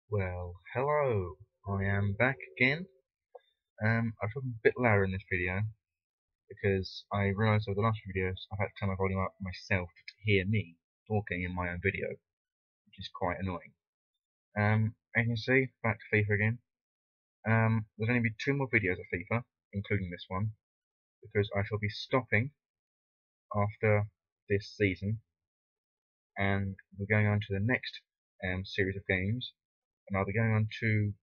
Well, hello. I am back again. I've talking a bit louder in this video because I realised over the last few videos I've had to turn my volume up myself to hear me talking in my own video, which is quite annoying. As you can see, back to FIFA again. There's only been 2 more videos of FIFA, including this one, because I shall be stopping after this season, and we're going on to the next series of games, and I'll be going on to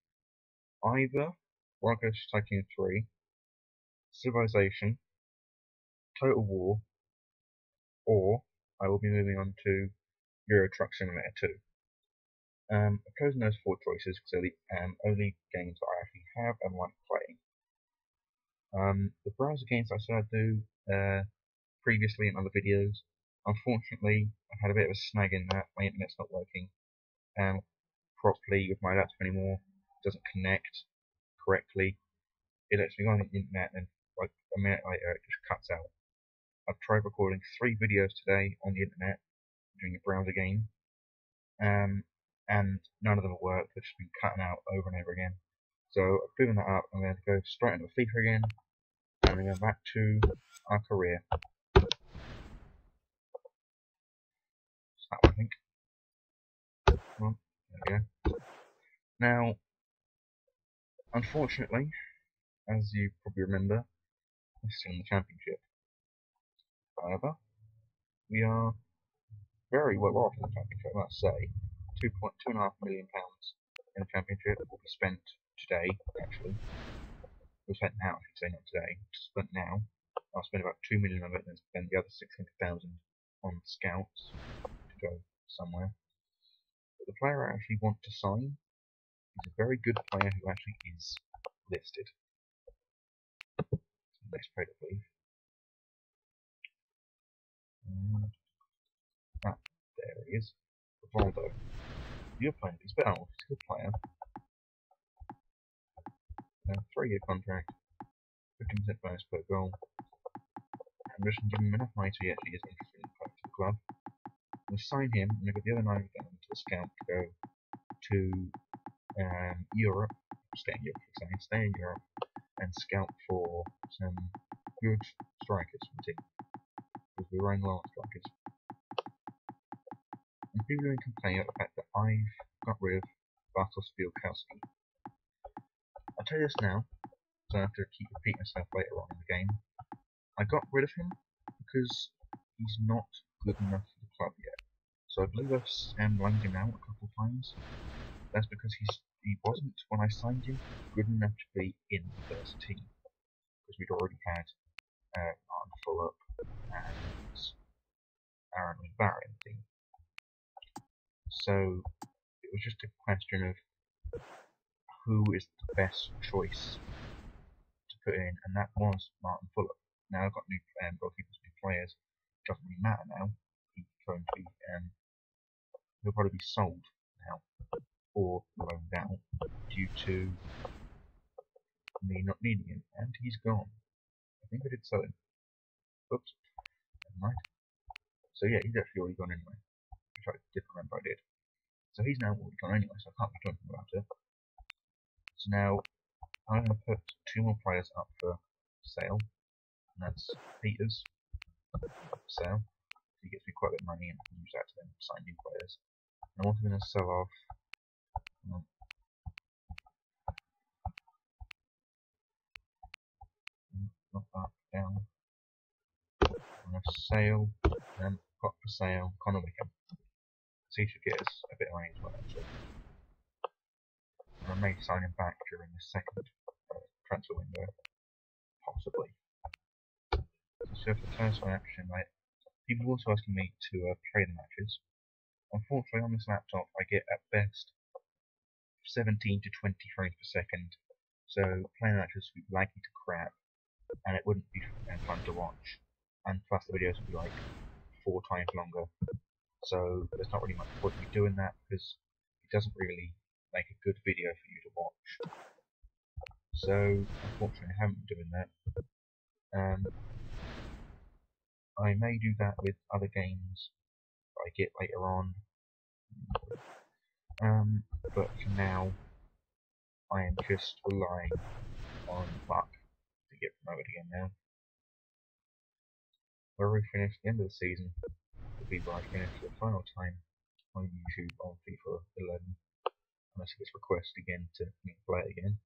either Roller Coaster Tycoon 3, Civilization, Total War, or I will be moving on to Euro Truck Simulator 2. I've chosen those 4 choices because they're the only games that I actually have and like playing. The browser games I said I'd do previously in other videos, unfortunately I've had a bit of a snag in that my internet's not working properly with my laptop anymore. It doesn't connect correctly. It lets me go on the internet and like a minute later it just cuts out. I've tried recording 3 videos today on the internet doing a browser game, and none of them have worked. They've just been cutting out over and over again. So I've given that up. I'm going to go straight into FIFA again, and I'm going to go back to our career. It's that one, I think. Well, there we go. Now, unfortunately, as you probably remember, we're still in the championship. However, we are very well off in the championship, I must say. £2.5 million in the championship will be spent today, actually. We'll spend now, I should say, not today. Spent now. I'll spend about 2 million of it and spend the other 600,000 on scouts to go somewhere. But the player I actually want to sign is a very good player who actually is listed. Next player, I believe. There he is. Rivaldo. You're playing. He's better. He's a good player. 3-year contract. 15% bonus per goal. I'm just going to give him enough money so he actually is interested in coming to the club. I'm going to sign him, and I've got the other 9 down to the scout to go to Europe. Stay in Europe, stay in Europe, and scout for some good strikers for the team. Because we're running low on strikers. And people are complaining about the fact that I've got rid of Bartosz Białkowski. I'll tell you this now, so I don't have to keep repeating myself later on in the game. I got rid of him because he's not good enough for the club yet. So I believe I've loaned him out a couple of times. That's because he wasn't, when I signed him, good enough to be in the first team. Because we'd already had Martin Fulop and Aaron Barrett in the team. So it was just a question of who is the best choice to put in, and that was Martin Fulop. Now I've got new goalkeepers, new players. It doesn't really matter now. He's going to be, he'll probably be sold now, or loaned out, due to me not needing him, and he's gone. I think I did sell him. Oops, never mind. So yeah, he's actually already gone anyway, which I didn't remember I did. So he's now already gone anyway, so I can't be doing anything about it. So now I'm going to put 2 more players up for sale, and that's Peters for sale. He gets me quite a bit of money, and I can use that to then sign new players. And I'm also going to sell off. Not up, down. I'm going to sale, got for sale Connor Wickham. So he should get us a bit of money as well, actually. And I may sign him back during the second transfer window, possibly. So for the first one, action, like, people are also asking me to play the matches. Unfortunately, on this laptop, I get at best 17 to 20 frames per second, so playing the matches would be likely to crap, and it wouldn't be fun to watch. And plus, the videos would be like 4 times longer. So there's not really much point in me doing that because it doesn't really make a good video for you to watch. So unfortunately I haven't been doing that. I may do that with other games that I get later on. But for now, I am just relying on luck to get promoted again now. Where we finish the end of the season will be where I finish for the final time on YouTube on FIFA 11, unless it gets requested again to play it again.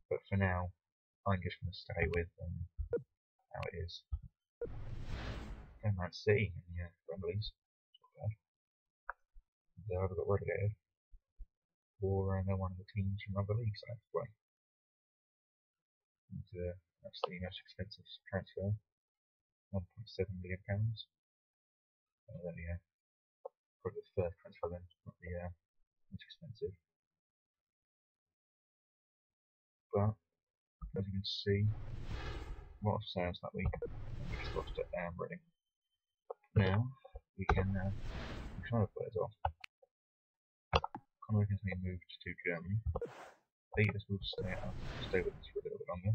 But for now, I'm just going to stay with how it is. And that's City in the friendlies. They either got relegated, or they're one of the teams from other leagues I have to play. And, that's the most expensive transfer, £1.7 million. There we go. Probably the first transfer then, not the most expensive. But as you can see, a lot of sales that week. We just lost at Reading. Now we can push other players off. Conor has been moved to Germany. Peters will stay with us for a little bit longer.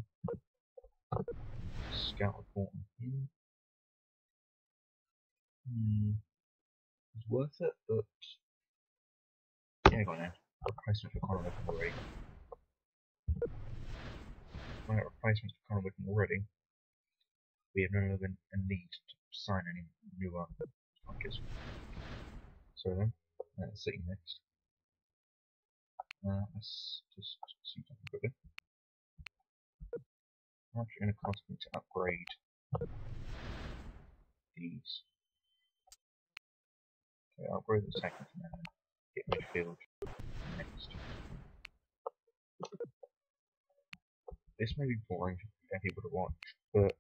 Scout report on him. It's worth it, but yeah, go on now. Replacement for Conor Wickham already. Right, replacements for Conor Wickham already. We have no longer a need to sign any newer strikers. So then, City next. Let's just see something quicker. How much it's going to cost me to upgrade these? Okay, upgrade the second for now. Get midfield next. This may be boring for people to watch, but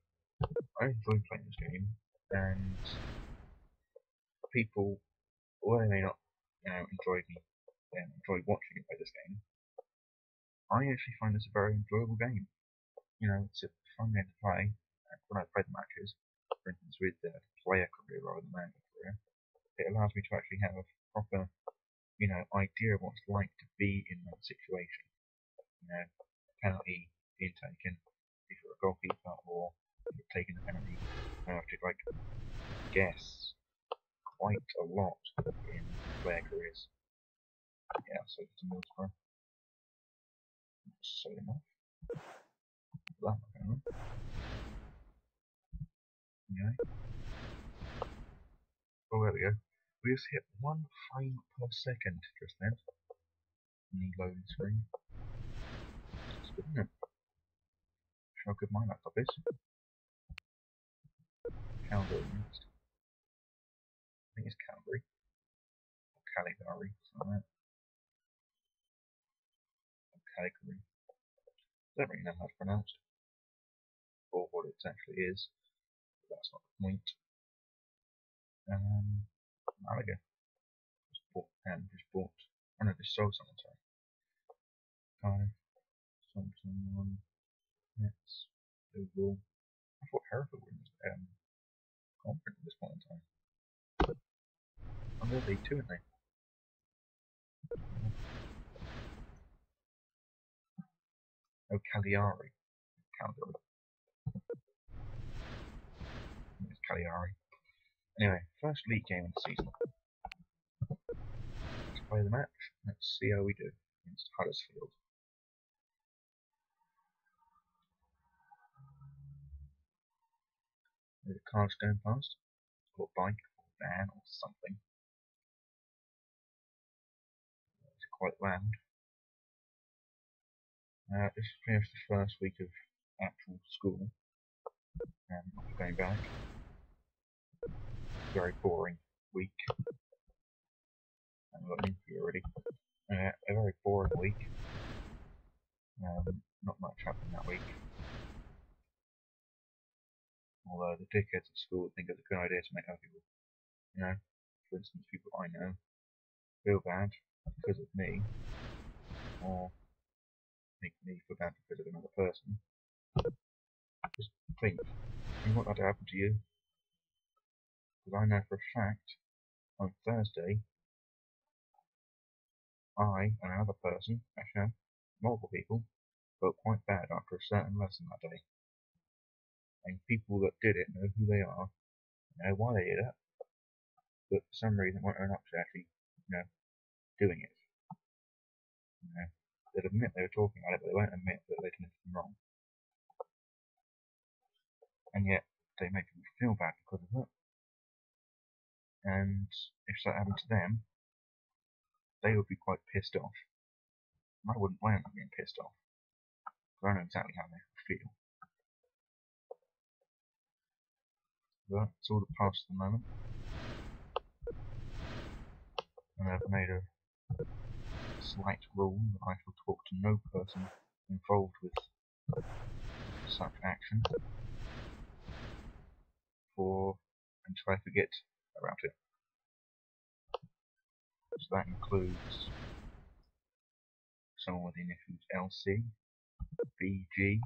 I enjoy playing this game, and people, although they may not, enjoy watching me play this game, I actually find this a very enjoyable game. It's a fun game to play. When I play the matches, for instance with the player career rather than manager career, it allows me to actually have a proper, idea of what it's like to be in that situation. Penalty being taken, if you're a goalkeeper or if you're taking the penalty, I have to guess quite a lot in player careers. Yeah, so it's a Middlesbrough. So enough. That apparently. Anyway. Oh, there we go. We just hit 1 frame per second just then. In the loading screen. It's good, isn't it? Show how good my laptop is. Calgary next. I think it's Calgary. Or Caligari, something like that. Or Caligari. I don't really know how it's pronounced. Or what it actually is. But that's not the point. Malaga. Just bought. Oh no, just sold someone, sorry. Cardiff. Sold someone. Nets. Liverpool. I thought Hereford were in this conference at this point in time. I'm League 2, aren't they? Oh, Cagliari. Calgary. It's Cagliari. Anyway, first league game of the season. Let's play the match. Let's see how we do against Huddersfield. There's a car going past, or a bike, or a van, or something. It's quite loud. Just finished the first week of actual school, and after going back, very boring week. I've got an interview already. A very boring week. Not much happened that week. Although the dickheads at school think it's a good idea to make other people, for instance, people I know, feel bad because of me, or make me feel bad because of another person. Just think, do you want that to happen to you? Because I know for a fact, on Thursday, I and another person, actually multiple people, felt quite bad after a certain lesson that day. And people that did it know who they are, know why they did it, but for some reason won't own up to actually, doing it. You know, they'd admit they were talking about it, but they won't admit that they'd done anything wrong. And yet, they make them feel bad because of it. And if that happened to them, they would be quite pissed off. And I wouldn't blame them being pissed off, because I know exactly how they feel. But it's all the past at the moment. And I've made a slight rule that I shall talk to no person involved with such action until I forget about it. So that includes someone with the initials LC, BG,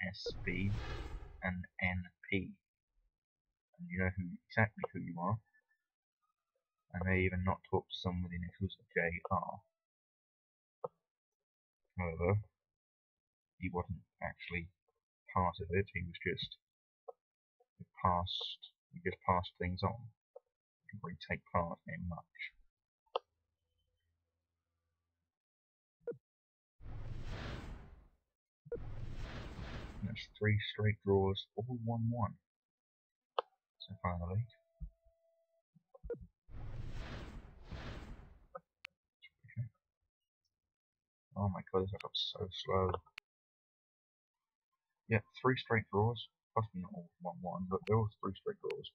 SB, and NP. And you know exactly who you are. I may even not talk to someone with the initials JR. However, he wasn't actually part of it, he just passed things on. He didn't really take part in much. And that's 3 straight draws, all 1-1. So finally, oh my god, this got so slow. Yeah, 3 straight draws, possibly not all 1-1, but they're all 3 straight draws.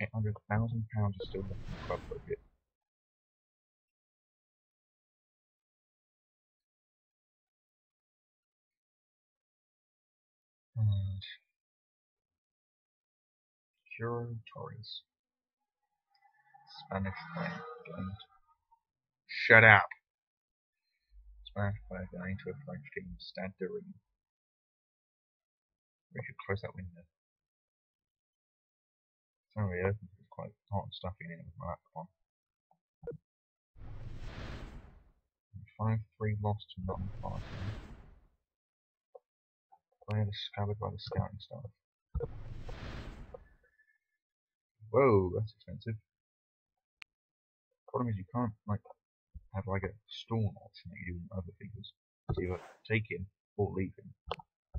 £800,000 is still left in the club budget. And Kieron Torres, Spanish player going to... Shut up! Spanish player going to a French team, Stade de Reims. We should close that window. It's not really open, it's quite hot and stuffy in it with my laptop on. 5-3 loss to Nottingham Forest. Player discovered by the scouting staff. Whoa, that's expensive. Problem is you can't have a store option that you do in other figures. So you take him or leave him.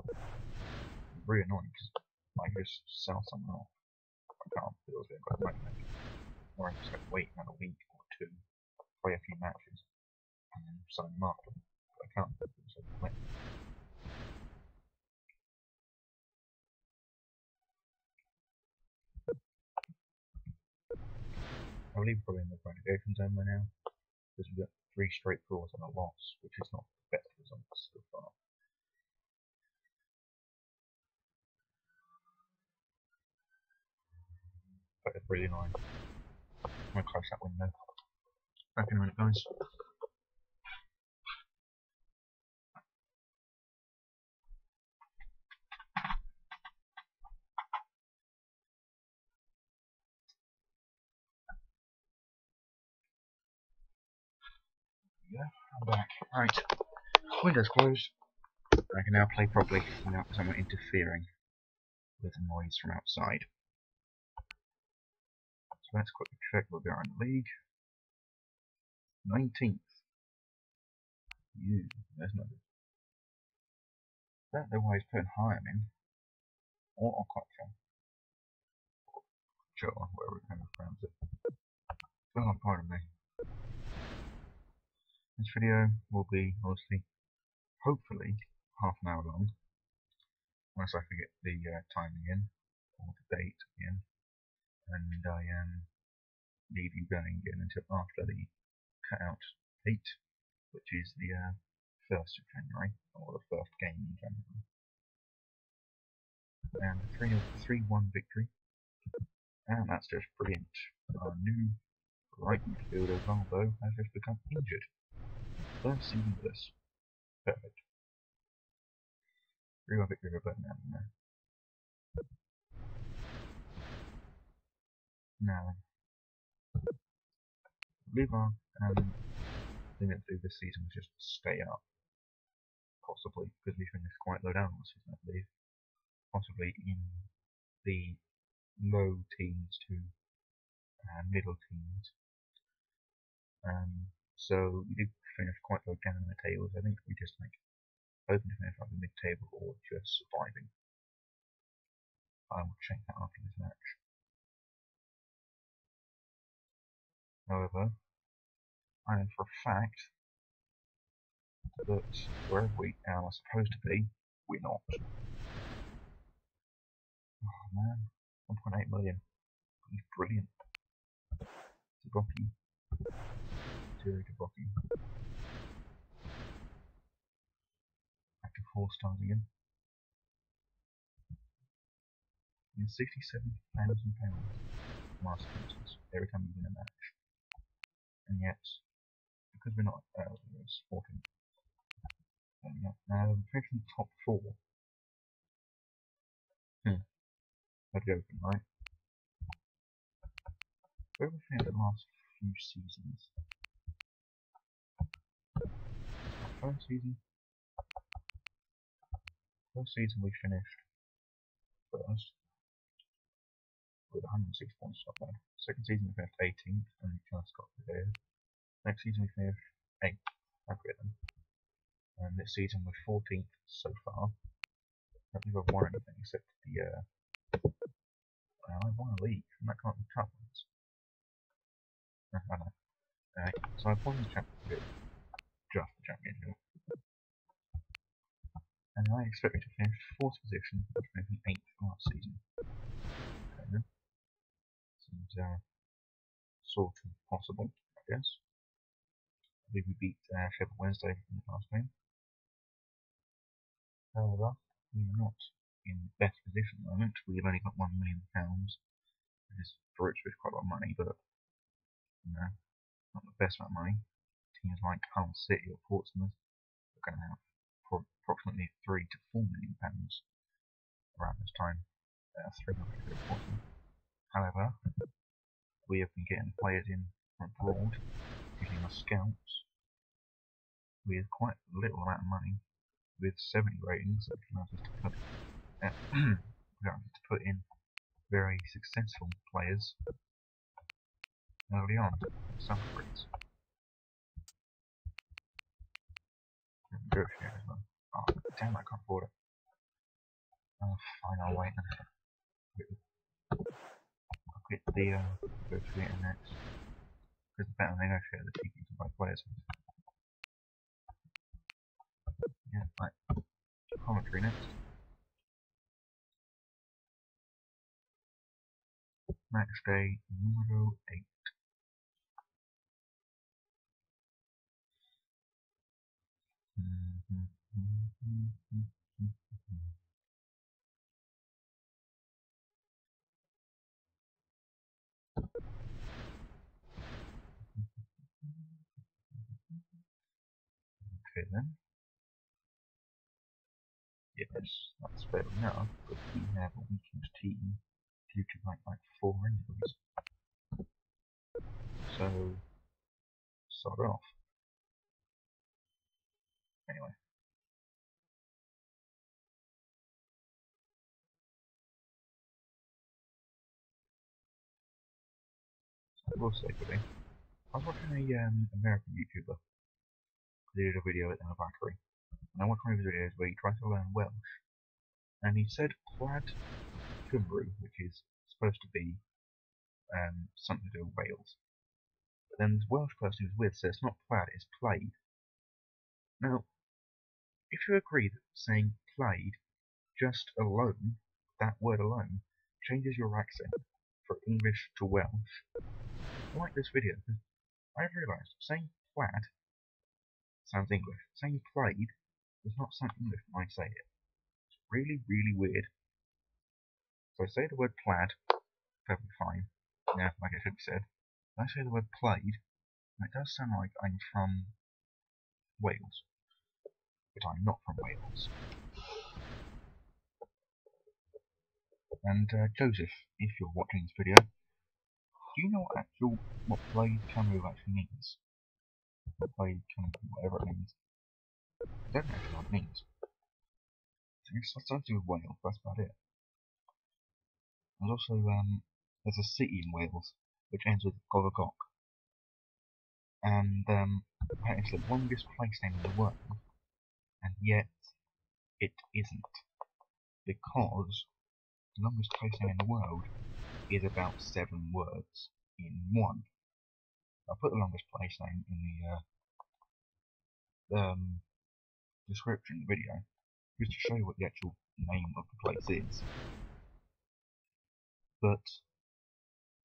It's really annoying because I can just sell someone off. I can't because I've got money left. Or I just have to wait another week or 2, play a few matches, and then sign them after. But I can't because I've let them. I believe we're probably in the relegation zone by now, because we've got 3 straight draws and a loss, which is not the best result so far. But it's really annoying. I'm going to close that window. Back in a minute, guys. Yeah, I'm back. Right, window's closed. I can now play properly without someone interfering with the noise from outside. So let's quickly check where we are in the league. 19th. There's no. I don't know why he's putting Higham in. Or Cocktail. Sure, wherever it kind of pronounce it. Oh, pardon me. This video will be mostly, hopefully, half an hour long. Unless I forget the timing in, or the date again. And I leave you going again until after the cutout date, which is the 1st of January, or the first game in January. And a 3-1 victory. And that's just brilliant. Our new right midfielder, Valbo, has just become injured. First season with us. Perfect. 3-1 victory over Birmingham there. Now, I believe our thing to do this season was just stay up. Possibly, because we finished quite low down last season, I believe. Possibly in the low teens to middle teams. So we did finish quite low down in the tables. I think we just hoping to finish like the mid-table or just surviving. I will check that after this match. However, I know for a fact that wherever we are supposed to be, we're not. Oh man, 1.8 million. He's brilliant. Rocky. 0 to Rocky. Back to 4 stars again. It's £67,000 last sponsors every time we win a match. And yet, because we're not sporting, finishing top 4. I'd go for right. Where have we finished the last few seasons? First season we finished first with 106 points, not bad. Second season we finished 18th and we just got there. Next season we finished 8th, I've written. And this season we're 14th so far. I don't think I've won anything except I won a league, and that can't be tough ones. I know. So I won the championship, just the championship. And I expect me to finish 4th position, which made me 8th last season. Okay then. Seems sort of possible, I guess. I believe we beat Sheffield Wednesday in the last game. However, we are not in the best position at the moment. We've only got £1 million, which is for which is quite a lot of money, but not the best amount of money. Teams like Hull City or Portsmouth are going to have approximately £3 to £4 million around this time. 3 million for Portsmouth. However, we have been getting players in from abroad, using our scouts, with quite little amount of money, with 70 ratings, which allows us to put in very successful players early on, some upgrades. Negotiate as well. Oh, damn, I can't afford it. Oh, fine, I'll wait then. I'll get the negotiator next. Because the better negotiator, the cheaper you can buy players with. Yeah, right. Commentary next. Match day numero 8. Okay then. Yes, that's fair enough, but we have a weakened team due to like 4 injuries. So, sod off. Anyway. So I will say today, I was watching a American YouTuber who did a video at the factory, and I watched one of his videos where he tried to learn Welsh, and he said Plaid Cymru, which is supposed to be something to do with Wales. But then this Welsh person he was with says it's not plaid, it's played. Now, if you agree that saying played just alone, that word alone, changes your accent from English to Welsh, I like this video because I've realised saying plaid sounds English. Saying played does not sound English when I say it. It's really, really weird. So I say the word plaid, perfectly fine. Yeah, like it should be said. When I say the word played, it does sound like I'm from Wales. But I'm not from Wales. And Joseph, if you're watching this video, do you know what played Cymru actually means? What played Cymru, whatever it means. I don't actually know what it means. It's something to do with Wales, that's about it. There's also, there's a city in Wales which ends with Gogagok. And it's the longest place name in the world, and yet it isn't, because the longest place name in the world is about 7 words in one. I'll put the longest place name in the description of the video, just to show you what the actual name of the place is. But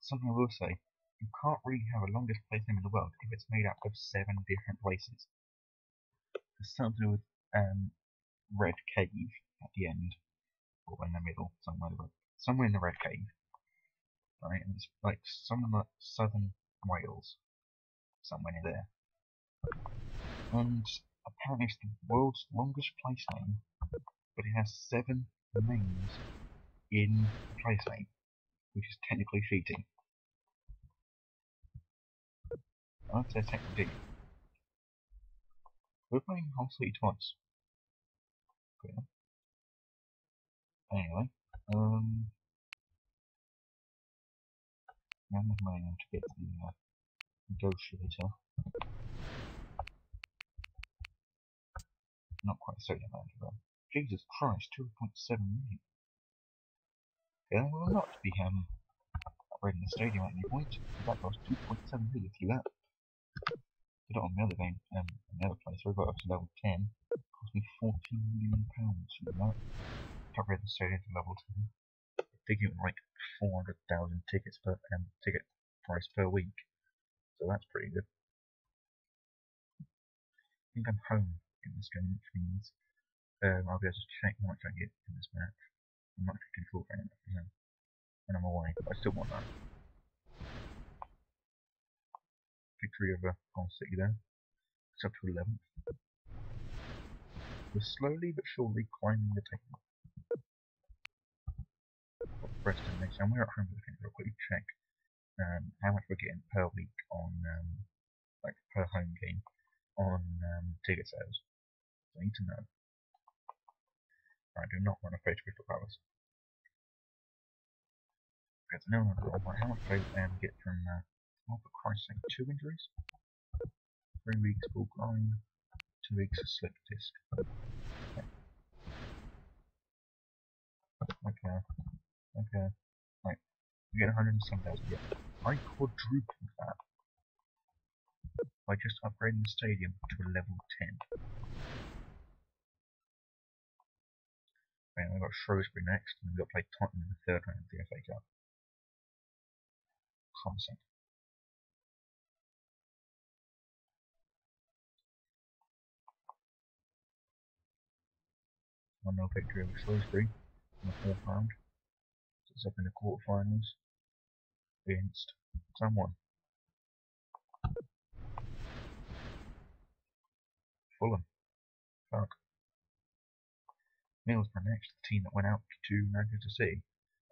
something I will say, you can't really have a longest place name in the world if it's made up of 7 different places. There's something with Red Cave at the end, or in the middle, somewhere in the Red Cave. Right, and it's like something like southern Wales, somewhere near there. And apparently it's the world's longest place name, but it has 7 names in a place name, which is technically cheating. I'd say technically cheating. We're playing Hull City twice. Okay. Anyway, now I'm going to get to the negotiator. Not quite so manager though. Jesus Christ, 2.7 million. Okay, well not to be upgrading the stadium at any point. That cost 2.7 million through that. Did it on the other game, another place, we got up to level 10. It cost me £14 million through that. Upgrade the stadium to level 10. They give it like 400,000 tickets per ticket price per week. So that's pretty good. I think I'm home in this game, which means I'll be able to check how much I get in this match. I'm not actually full fan when I'm away, but I still want that. Victory over Hull City there. It's up to 11th. We're slowly but surely climbing the table. Preston next time we're at home, we can real quickly check how much we're getting per week on like per home game on ticket sales. So I need to know. I do not want to face Crystal Palace. Because now I'm on how much I get from oh for Christ's sake, 2 injuries? 3 weeks full grind, 2 weeks of slip disc. Okay. Right. We get 100 and some thousand. Yeah. I quadrupled that by just upgrading the stadium to a level 10. Right, we've got Shrewsbury next, and we've got to play Tottenham in the 3rd round of the FA Cup. Consent. 1-0 victory over Shrewsbury in the 4th round. So it's up in the quarterfinals against someone. Fulham. Fuck. Middlesbrough next, the team that went out to Manchester City,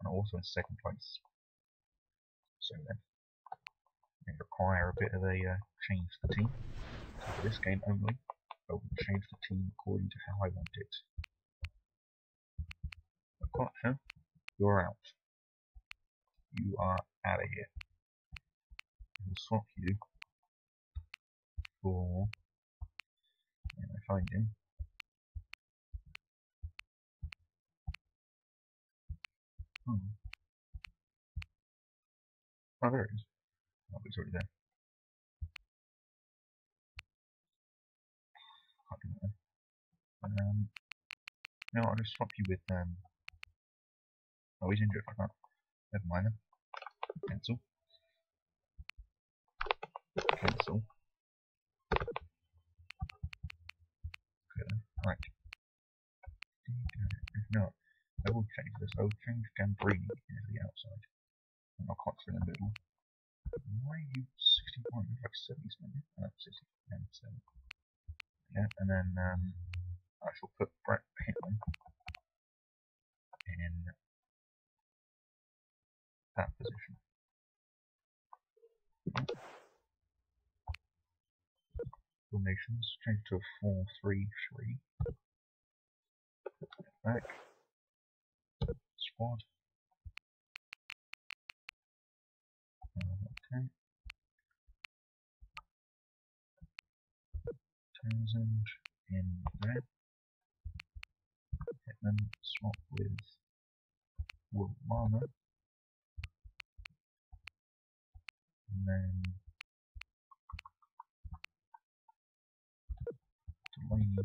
and also in 2nd place. So then, they require a bit of a change to the team. So for this game only, I will change the team according to how I want it. Gotcha. You're out. You are out of here. We'll swap you for. When I find him. Oh, there he is. Oh, he's already there. Can't do that. No, I'll just swap you with. Oh, he's injured. I can't. Never mind then. Cancel. Cancel. Okay, right. If not, I will change this. I will change Gambrini into the outside. And I'll Cox in the middle. Why are you 61? You're like 70 something. 60 and 7. Yeah, and then I shall put Brett Pittman in that position. Formations, change to a 4-3-3. Back. Squad. 1,000 in there. Hitman, swap with wool armor. And then Delaney.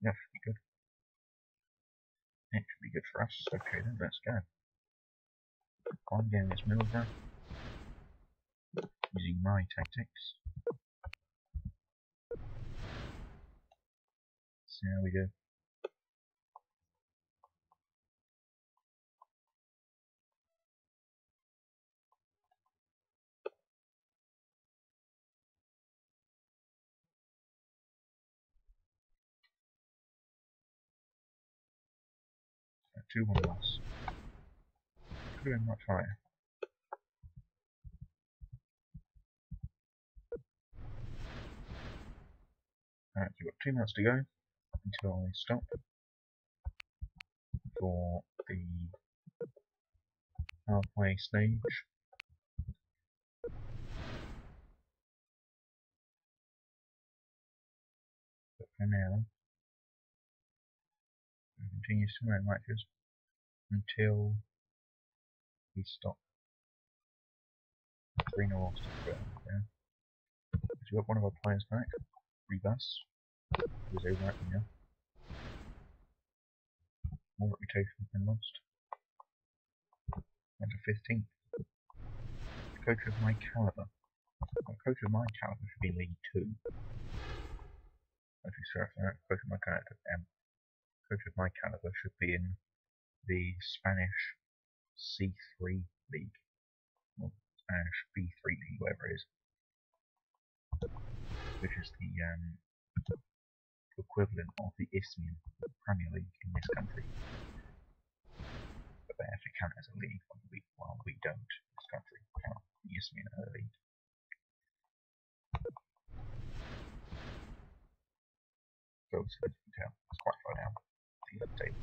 Yeah, should be good. It should be good for us. Okay then, let's go. I'm getting this maneuver using my tactics. See how we do. So 2-1 loss. Could have been much higher. Alright, so we've got 2 minutes to go until I stop for the halfway stage. But for now, we continue swimming matches until we stop. 3-0 loss to Britain, yeah. So we've got one of our players back, Rebus, who's over at now. More reputation has been lost. And to 15th. Coach of my caliber. A coach of my caliber should be in League 2. Actually, sorry for that. Coach of my caliber, coach of my caliber should be in the Spanish C3 League. Or Spanish B3 League, whatever it is. Which is the equivalent of the Isthmian Premier League in this country. But they actually count as a league, while we don't in this country count the Isthmian as a league. So as you can tell, it's quite far down the table.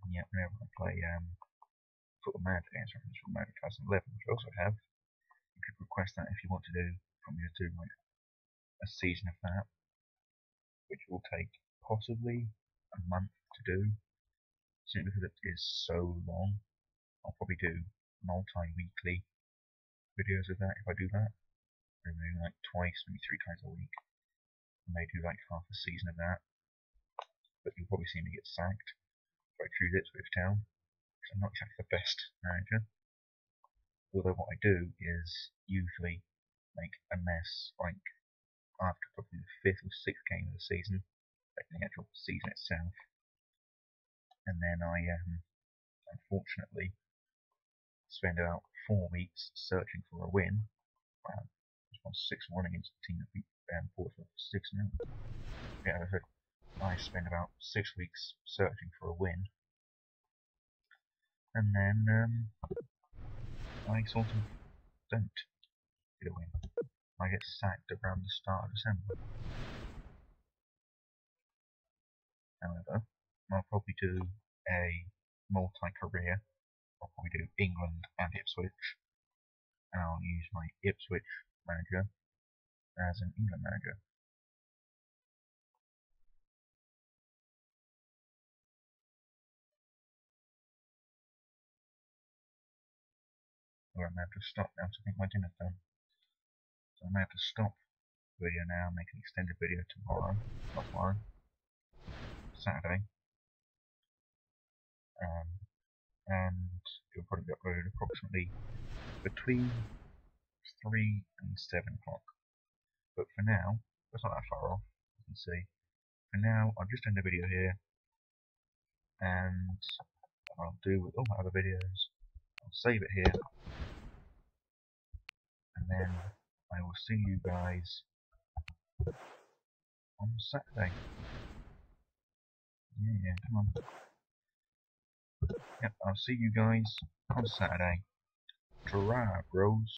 And yet whenever I play Football Manager against Football Manager 2011, which I also have, you could request that if you want to do from me to do like a season of that, which will take possibly a month to do, simply because it is so long. I'll probably do multi-weekly videos of that if I do that. And maybe like twice, maybe 3 times a week. I may do like half a season of that. But you'll probably see me get sacked if I choose Ipswich Town, because I'm not exactly the best manager. Although what I do is usually make a mess like after probably the 5th or 6th game of the season, like the actual season itself. And then I unfortunately spend about 4 weeks searching for a win. Just won 6-1 against the team that beat Portsmouth 6-0. Yeah, I spend about 6 weeks searching for a win. And then I sort of don't get a win. I get sacked around the start of December. However, I'll probably do a multi-career. I'll probably do England and Ipswich. And I'll use my Ipswich manager as an England manager. Or I may have to stop now because I think my dinner's done. So I may have to stop the video now and make an extended video tomorrow. Not tomorrow. Saturday. And it'll probably be uploaded approximately between 3 and 7 o'clock. But for now, it's not that far off, you can see. For now, I'll just end the video here, and I'll do with all my other videos. I'll save it here, and then I will see you guys on Saturday. Yeah, come on. Yep, I'll see you guys on Saturday. Ta-ra, bros.